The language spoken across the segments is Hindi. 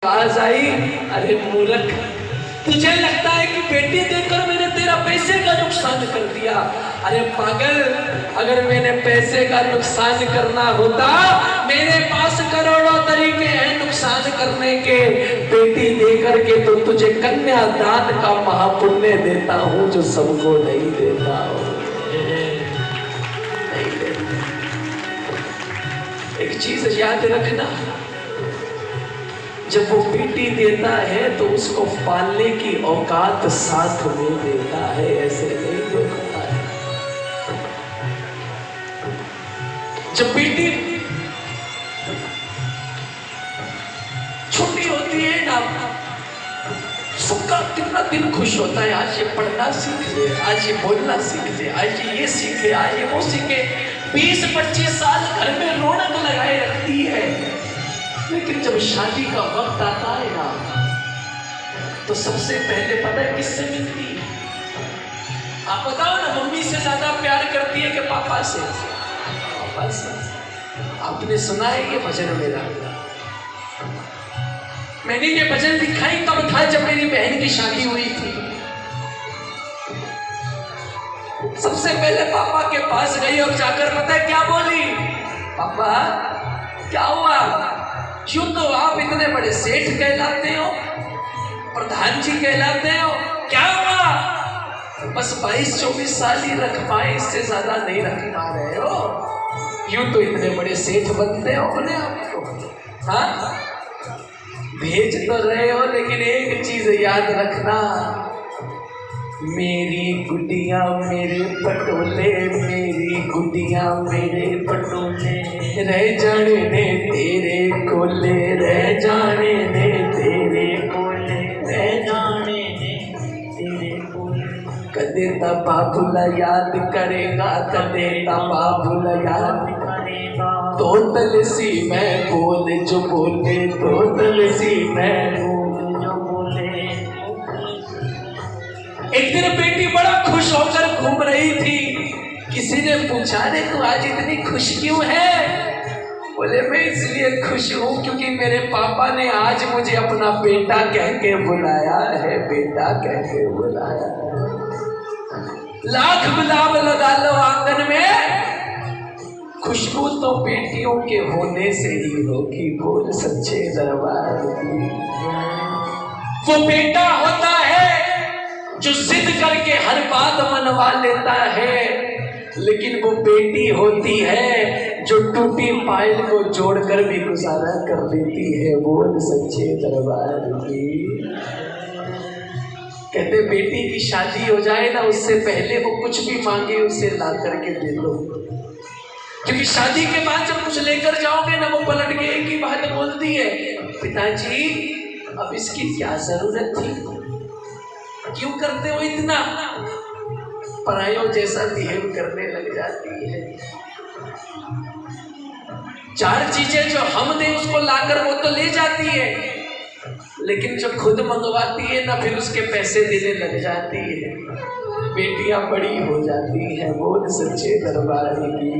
पास आई, अरे मूर्ख, तुझे लगता है कि बेटी देकर मैंने तेरा पैसे का नुकसान कर दिया? अरे पागल, अगर मैंने पैसे का नुकसान करना होता, मेरे पास करोड़ों तरीके हैं नुकसान करने के। बेटी देकर के तो तुझे कन्यादान का महापुण्य देता हूं, जो सबको नहीं देता हूं। एक चीज याद रखना, जब वो बेटी देता है तो उसको पालने की औकात साथ में देता है, ऐसे नहीं देता है। जब बेटी छोटी होती है ना, सबका कितना दिल खुश होता है, आज ये पढ़ना सीख ले, आज ये बोलना सीख ले, आज ये सीखे, आज ये वो सीखे। 20-25 साल घर में रौनक लगाए रखती है, लेकिन जब शादी का वक्त आता है ना, तो सबसे पहले पता है किससे मिलती है? आप बताओ ना, मम्मी से ज्यादा प्यार करती है कि पापा से? पापा से। आपने सुना है ये भजन मेरा? मैंने ये भजन दिखाई तब था जब मेरी बहन की शादी हुई थी। सबसे पहले पापा के पास गई और जाकर पता है क्या बोली? पापा क्या हुआ? क्यों तो आप इतने बड़े सेठ कहलाते हो, प्रधान जी कहलाते हो, क्या हुआ? बस 22-24 साल ही रख पाए, इससे ज्यादा नहीं रख पा रहे हो। यूं तो इतने बड़े सेठ बनते हो अपने आप को, हाँ भेज तो रहे हो, लेकिन एक चीज याद रखना, मेरी गुड़िया मेरे पटोले, मेरी गुड़िया मेरे पटोले, रह जाने दे तेरे कोले, रह जाने दे तेरे कोले, रह जाने दे तेरे कोले। कदे तबा भुला याद करेगा, कदे तबा भुला याद करेगा। तोतल सी मैं बोल जो बोले, तोतल सी मैं बोल जो बोले। एक दिन बेटी बड़ा खुश होकर घूम रही थी, किसी ने पूछा रे तू आज इतनी खुश क्यों है? बोले मैं इसलिए खुश हूं क्योंकि मेरे पापा ने आज मुझे अपना बेटा कह के बुलाया है, बेटा कह के बुलाया है। लाख गुलाब लगा लो आंगन में, खुशबू तो बेटियों के होने से ही होगी, बोल सच्चे दरबार की। वो बेटा होता है जो जिद करके हर बात मनवा लेता है, लेकिन वो बेटी होती है जो टूटी पायल को जोड़कर भी गुजारा कर देती है, बोल सच्चे दरबार की। कहते बेटी की शादी हो जाए ना, उससे पहले वो कुछ भी मांगे उसे ला करके दे दो, क्योंकि शादी के बाद जब कुछ लेकर जाओगे ना, वो पलट के एक ही बात बोलती है, पिताजी अब इसकी क्या जरूरत थी, क्यों करते हो इतना? परायों जैसा बिहेव करने लग जाती है। 4 चीजें जो हम दे उसको लाकर वो तो ले जाती है, लेकिन जब खुद मंगवाती है ना, फिर उसके पैसे देने लग जाती है। बेटियां बड़ी हो जाती हैं, बोल सच्चे दरबार की।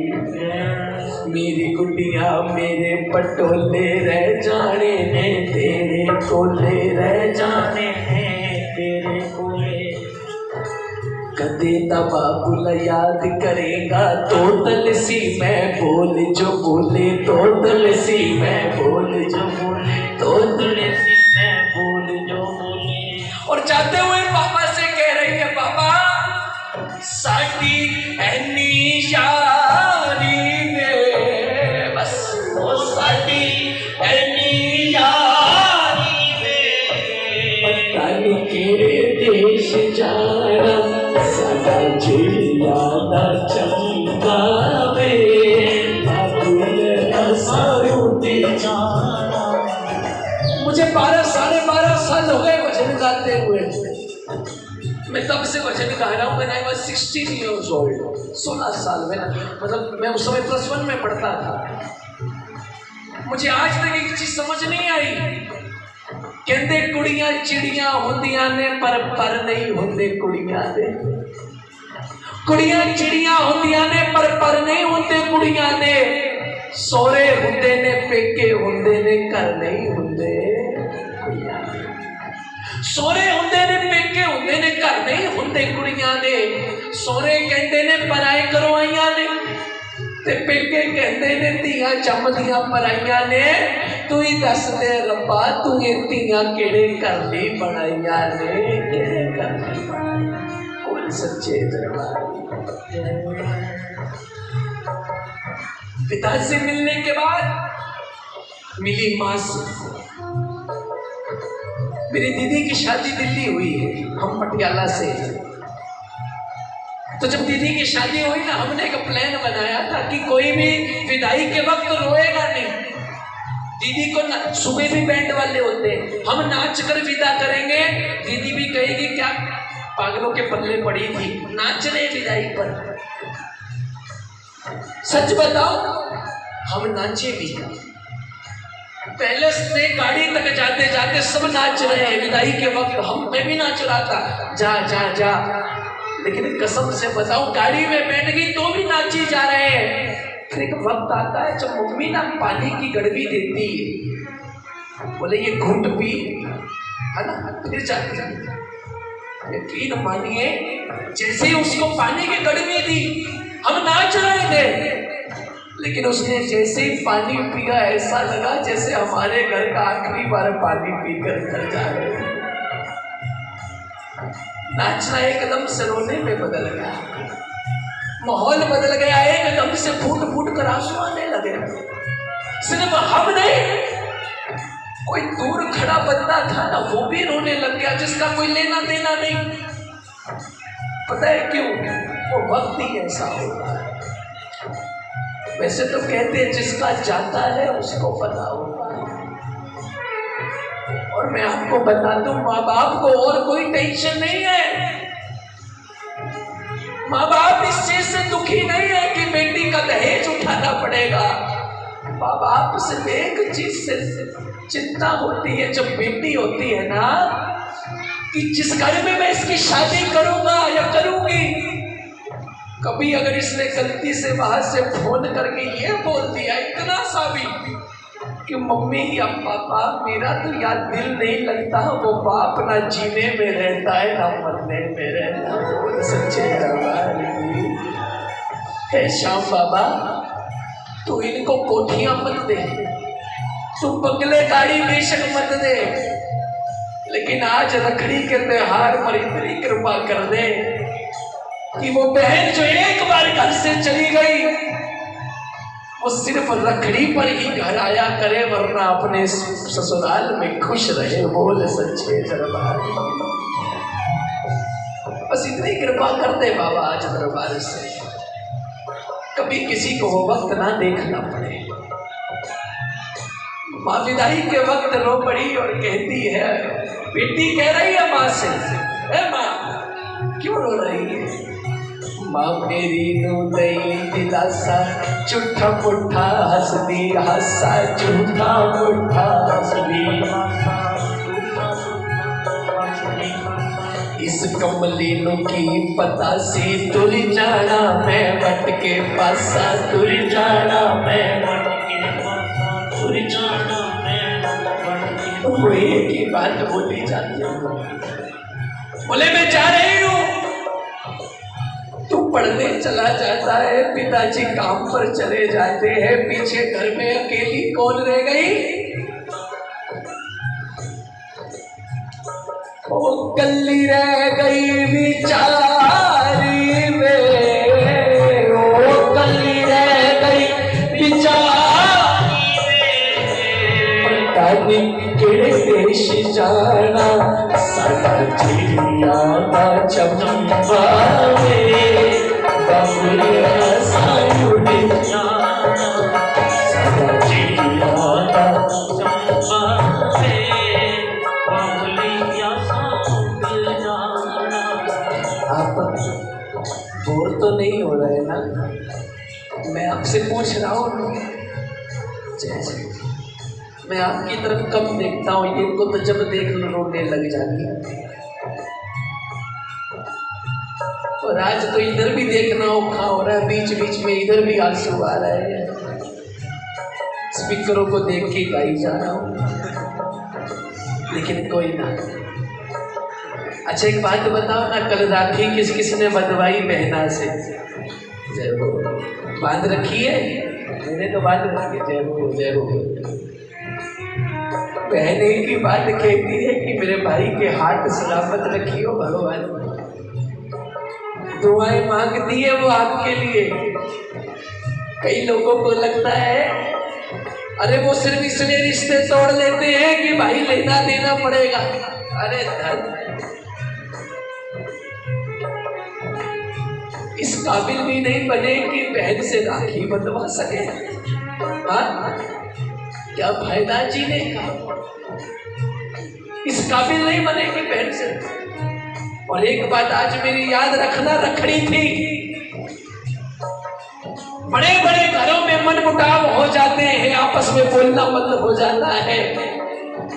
मेरी गुड़िया मेरे पटोले, रह जाने ने तेरे कोले, रह जाने ने तेरे कोले। कदे तबा भुला याद करेगा, तोतल सी मैं बोल जो बोले, तोतल सी मैं बोल जो बोले, तोतल सी मैं बोल जो बोले। और जाते हुए पापा से कह रही है, पापा साडी एनी यारी में, बस वो साडी एनी यारी में, पता नहीं केड़े देश जाना, साडा चिड़िया दा चमकावे, बाबुल ऐसा उड़ी जाना। मुझे 12-12.5 साल हो गए भजन गाते हुए। मैं तब से भजन गा रहा हूँ, मैं 16 years old, 16 साल में, मतलब मैं उस समय +1 में पढ़ता था। मुझे आज तक एक चीज समझ नहीं आई, कहते कुड़ियां चिड़ियां होंदियां ने पर नहीं होंदे कुड़ियां दे। कुड़ियां चिड़ियां होंदियां ने पर नहीं होंदे कुड़ियां दे। सोरे हुंदे ने पेके हुंदे ने घर नहीं हुंदे सोरे होंदे ने पेके होंदे ने घर नहीं होंदे कुड़ियां दे। सोरे कहते ने पराए करवाइयां ने ते पेके कहते ने धीआं चमदियां पराइयां ने। तू ही दस दे रब्बा तू ये धीआं केड़े घर दी बनाइयां ने, केड़े घर दी बनाइयां। बोल सच्चे दरबार। पिता से मिलने के बाद मिली मां से। मेरी दीदी की शादी दिल्ली हुई है, हम पटियाला से हैं। तो जब दीदी की शादी हुई ना, हमने एक प्लान बनाया था कि कोई भी विदाई के वक्त रोएगा नहीं। दीदी को सुबह भी बैंड वाले होते हैं, हम नाच कर विदा करेंगे। दीदी भी कहेगी क्या पागलों के पल्ले पड़ी थी, नाच रहे विदाई पर। सच बताओ हम नाचे भी। पहले से गाड़ी तक जाते जाते सब नाच रहे हैं विदाई के वक्त। मैं भी नाच रहा था, जा जा जा। लेकिन कसम से बताओ गाड़ी में बैठ गई तो भी नाची जा रहे हैं। फिर एक वक्त आता है जब मम्मी ना पानी की गड़वी देती है, बोले ये घुट पी, है ना, फिर जाती। यकीन मानिए जैसे ही उसको पानी की गड़वी दी, हम नाच रहे थे, लेकिन उसने जैसे ही पानी पिया ऐसा लगा जैसे हमारे घर का आखिरी बार पानी पीकर घर जा रहे हैं। नाचना एकदम से रोने में बदल गया, माहौल बदल गया, एकदम से फूट फूट कर आंसू आने लगे। सिर्फ हम नहीं, कोई दूर खड़ा बंदा था ना वो भी रोने लग गया, जिसका कोई लेना देना नहीं। पता है क्यों? वो वक्त ही ऐसा होता है। वैसे तो कहते हैं जिसका जाता है उसको पता होता है। और मैं आपको बता दूं, माँ बाप को और कोई टेंशन नहीं है। माँ बाप इस चीज से दुखी नहीं है कि बेटी का दहेज उठाना पड़ेगा। माँ बाप सिर्फ एक चीज से चिंता होती है जब बेटी होती है ना, कि जिस घर में मैं इसकी शादी करूंगा या करूंगी, कभी अगर इसने गलती से वहां से फोन करके ये बोल दिया इतना सा भी कि मम्मी या पापा मेरा तो यार दिल नहीं लगता, वो बाप ना जीने में रहता है ना मरने में रहता है। सच्चे दरबार है श्याम बाबा, तू इनको कोठियां मत दे, तू बंगले गाड़ी बेशक मत दे, लेकिन आज रखड़ी के त्योहार पर इतनी कृपा कर दे कि वो बहन जो एक बार घर से चली गई वो सिर्फ रखड़ी पर ही घर आया करे, वरना अपने ससुराल में खुश रहे। बोल सच्चे दरबार। बस इतनी कृपा कर दे बाबा आज दरबार से, कभी किसी को वो वक्त ना देखना पड़े। माँ विदाई के वक्त रो पड़ी और कहती है, बेटी कह रही है माँ से, ए माँ क्यों रो रही है? माँ मेरी नू दई दिलासा, झूठा मुठा हंस दी हासा, झूठा मुठा हंस दी। इस कमली नू की पता सी, तुर जाना मैं बट के पासा, तुर जाना मैं बट के पासा, तुर जाना मैं बट के। वो एक ही बात बोली जाती है, बोले मैं जा रही हूँ, तू पढ़ने चला जाता है, पिताजी काम पर चले जाते हैं, पीछे घर में अकेली कौन रह गई? ओ कल्ली रह गई बिचारी में, ओ कल्ली रह गई बिचारी में, पता नहीं केड़े देश जाना, साडा चिड़िया दा चंबा वे, बाबुलिया साडू जाना, साडा चिड़िया दा चंबा वे, बाबुलिया साडू जाना। आप बोर तो नहीं हो रहे ना? मैं आपसे पूछ रहा हूँ, जैसे मैं आपकी तरफ कब देखता हूँ, ये को तो जब देख लो रोने लग जाती है। और आज तो इधर भी देखना औखा हो रहा है, बीच बीच में इधर भी आंसू आ रहे हैं। स्पीकरों को देख के गाई जा रहा हूँ, लेकिन कोई ना, अच्छा एक बात बताओ ना, कल राखी किस किसने बंधवाई बहना से? जय हो। बांध रखी है? मैंने तो बांध रखी है। जय हो जय हो। बहन एक ही बात कहती है कि मेरे भाई के हाथ सलामत रखियो भगवान। दुआएं मांगती है वो आपके लिए। कई लोगों को लगता है अरे वो सिर्फ इसलिए रिश्ते तोड़ लेते हैं कि भाई लेना देना पड़ेगा। अरे धन इस काबिल भी नहीं बने कि बहन से राखी बंधवा सके। हाँ क्या फायदा जीने का? इस काबिल नहीं बने कि बहन से। और एक बात आज मेरी याद रखना, रखड़ी थी। बड़े बड़े घरों में मनमुटाव हो जाते हैं, आपस में बोलना बंद हो जाता है,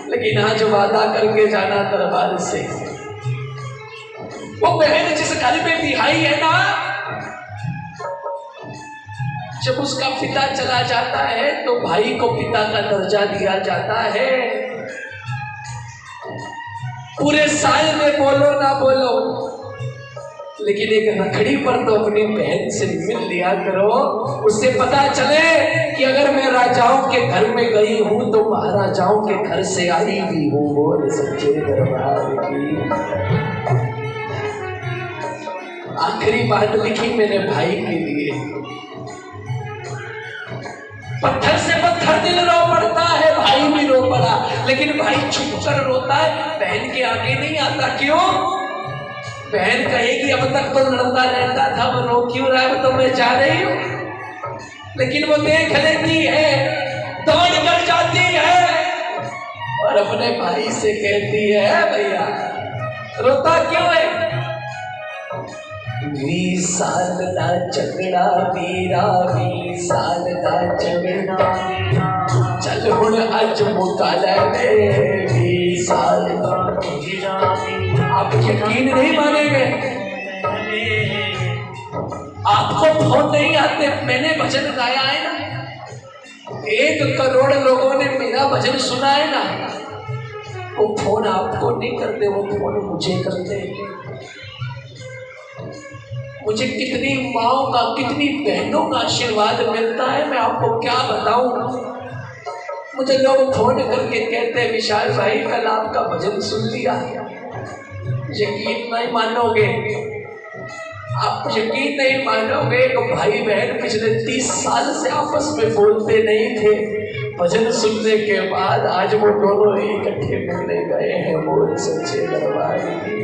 लेकिन आज वादा करके जाना दरबार से। वो बहन जिस घर में बिहाई है ना, जब उसका पिता चला जाता है तो भाई को पिता का दर्जा दिया जाता है। पूरे साल में बोलो ना बोलो, लेकिन एक रखड़ी पर तो अपनी बहन से मिल लिया करो। उससे पता चले कि अगर मैं राजाओं के घर में गई हूं तो महाराजाओं के घर से आई भी हूं। बोल सच्चे दरबार की। आखिरी बात लिखी मेरे भाई के लिए। पत्थर से पत्थर दिल रो पड़ता है, भाई भी रो पड़ा, लेकिन भाई छुप कर रोता है, बहन के आगे नहीं आता। क्यों? बहन कहेगी अब तक तो लड़ता रहता था, वो रो क्यों रहा है, तो मैं जा रही हूँ। लेकिन वो देख लेती है, दौड़ कर जाती है और अपने भाई से कहती है भैया रोता क्यों है? 20 साल का झगड़ा मेरा, 20 साल का झगड़ा, चल हुण अज मुका ले 20 साल का। आप यकीन नहीं मानेंगे, आपको फोन नहीं आते। मैंने भजन गाया है ना, 1 करोड़ लोगों ने मेरा भजन सुना है ना, वो फोन आपको नहीं करते, वो फोन मुझे करते हैं। मुझे कितनी माओ का, कितनी बहनों का आशीर्वाद मिलता है, मैं आपको क्या बताऊं। मुझे लोग फोन करके कहते हैं विशाल भाई कल आपका भजन सुन लिया। यकीन नहीं मानोगे, आप यकीन नहीं मानोगे कि भाई बहन पिछले 30 साल से आपस में बोलते नहीं थे, भजन सुनने के बाद आज वो दोनों ही इकट्ठे मिलने गए हैं। बोल सच्चे दरबार की।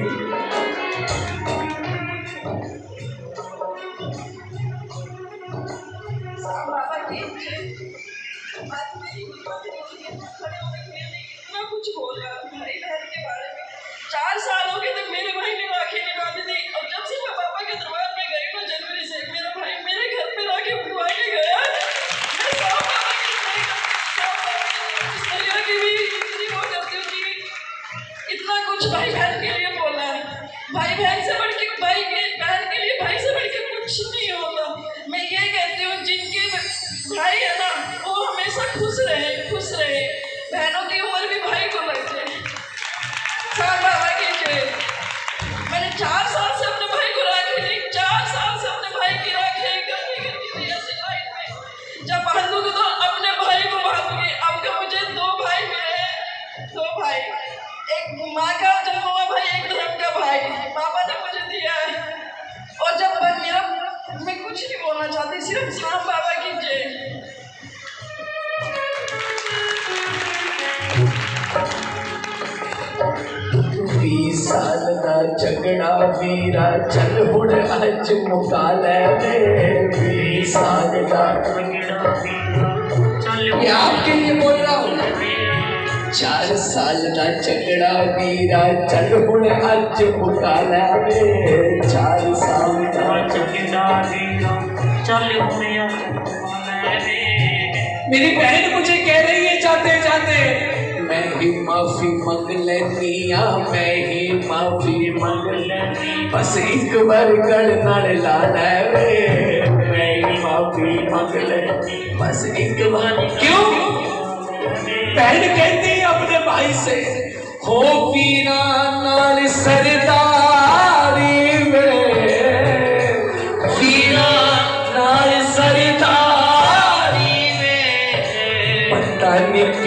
कुछ बोल रहा भाई बहन के बारे में। 4 साल हो गए तक मेरे भाई ने राखी नहीं बांधी थी, और जब से मैं पापा के दरबार में गई ना जनवरी से, मेरा भाई मेरे घर पे राखी उठवा के गया। मैं पापा की भी इतनी वो करती हूँ कि इतना कुछ भाई बहन के लिए बोला है। भाई बहन से बढ़ के भाई के, बहन के लिए भाई से बढ़ के कुछ नहीं होता। मैं ये कहती हूँ जिनके भाई है ना वो हमेशा खुश रहे, खुश रहे। बहनों की उम्र भी भाई को लग जाए। बाबा की जय। मैंने 4 साल से अपने भाई को राखी दी, 4 साल से अपने भाई की राखी करती ऐसे लाइन में। जब बांधूंगी तो अपने भाई को बांधूंगी। अब का मुझे 2 भाई मिले, 2 भाई, एक माँ का जन्म हुआ भाई, एक धर्म का भाई पापा ने मुझे दिया है। और जब मेरा, मैं कुछ नहीं बोलना चाहती, सिर्फ शाम बाबा की जय। 20 साल का झगड़ा मेरा, चल हुण अज मुका ले 20 साल का झगड़ा। ये आपके लिए बोल रहा हूँ। 4 साल का झगड़ा मेरा, चल हुण अज मुका ले 4 साल का झगड़ा मेरा, चल हुण अज मुका ले। मेरी बहन मुझे कह रही है जाते जाते, मैं ही माफी मांग लेनिया, मैं ही माफी मांग लेनी, बस एक बार गल नाल ला ले। मैं ही माफी मांग लेनी, बस एक बार। क्यों? बहन कहती है अपने भाई से, हो पीरा नाल सरदा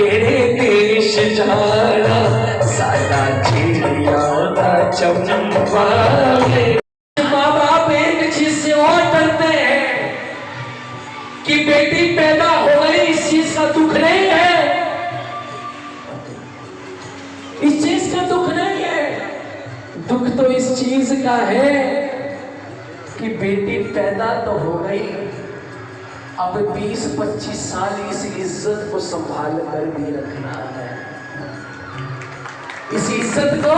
केड़े देश जाना सारा चिड़िया दा चंबा। माँ बाप एक चीज से और डरते हैं कि बेटी पैदा हो गई, इस चीज का दुख नहीं है, इस चीज का दुख नहीं है। दुख तो इस चीज का है कि बेटी पैदा तो हो गई, अब 20-25 साल इस इज्जत को संभाल कर भी रखना है। इस इज्जत को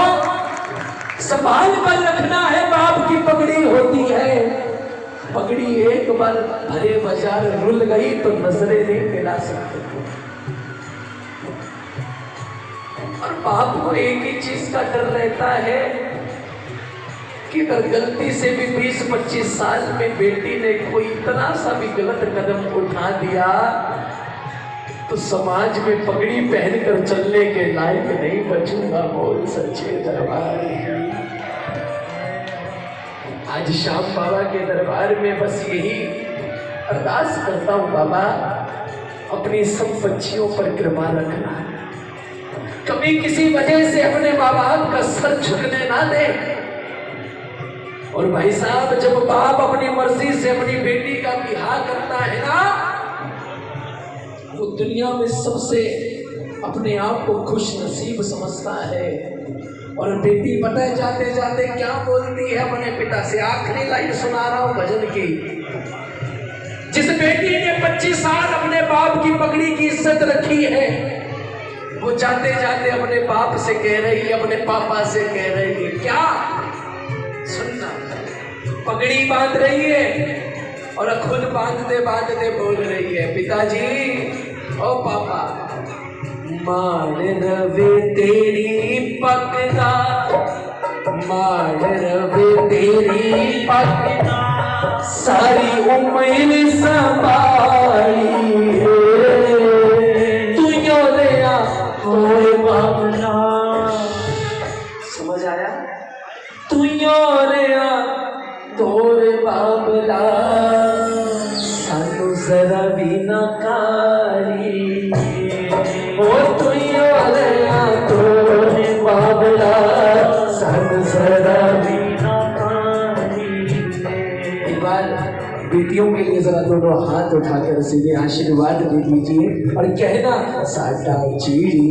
संभाल कर रखना है। बाप की पगड़ी होती है, पगड़ी एक बार भरे बाजार रुल गई तो नजरें नहीं मिला सकते। और बाप को एक ही चीज का डर रहता है कि अगर गलती से भी 20-25 साल में बेटी ने कोई इतना सा भी गलत कदम उठा दिया तो समाज में पगड़ी पहनकर चलने के लायक नहीं बचूंगा। बोल सच्चे दरबार। आज श्याम बाबा के दरबार में बस यही अरदास करता हूं, बाबा अपनी सब बच्चियों पर कृपा रखना, कभी किसी वजह से अपने माँ बाप का सर झुकने ना दे। और भाई साहब, जब बाप अपनी मर्जी से अपनी बेटी का बिहार करता है ना, वो दुनिया में सबसे अपने आप को खुश नसीब समझता है। और बेटी पता है जाते जाते क्या बोलती है अपने पिता से, आखिरी लाइन सुना रहा हूं भजन की। जिस बेटी ने 25 साल अपने बाप की पगड़ी की इज्जत रखी है, वो जाते जाते अपने बाप से कह रही है, अपने पापा से कह रही है, क्या सुनना, पगड़ी बांध रही है और खुद बांधते बांधते बोल रही है, पिताजी ओ पापा, मान रवे तेरी पगड़ा, मान रवे तेरी पगड़ा, सारी उम्र संभाली तू यो लिया तोरे बाबला। समझ आया? तू यो लिया तोरे बाबला, सानू जरा भी ना कारी, ओ तू यो लिया तोरे बाबला, सानू जरा भी ना कारी। एक बार बेटियों के लिए जरा दोनों हाथ उठाकर सीधे आशीर्वाद दे दीजिए और कहना, साडा चिड़ी